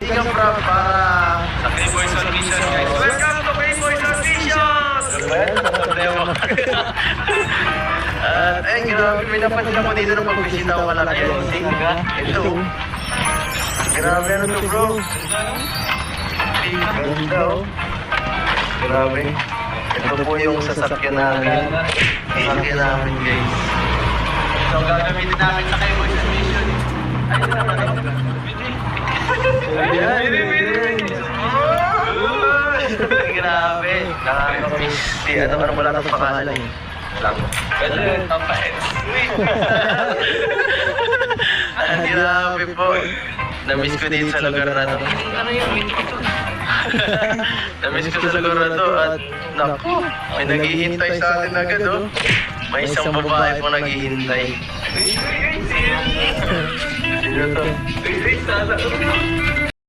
Ikaw bro, para sa K-Boys on Mission guys. Welcome to K-Boys on Mission! At ay grabe, may napansin ako dito nung pagbisita ko malaki. Ito. Grabe ano to bro? Ganda oh. Grabe. Ito po yung sasakyan namin. Sasakyan namin guys. So gagamitin namin sa K-Boys on Mission. Ayun naman ito. Grabe. Nakaka-miss. Ano wala na pangalan eh. Lang. Pwede rin tapahit. Grabe po. Na-miss ko din sa lugar na to. Ano yung ito? Na-miss ko sa lugar na to at naku, may naghihintay sa atin agad oh. May isang babae po naghihintay. Sino to?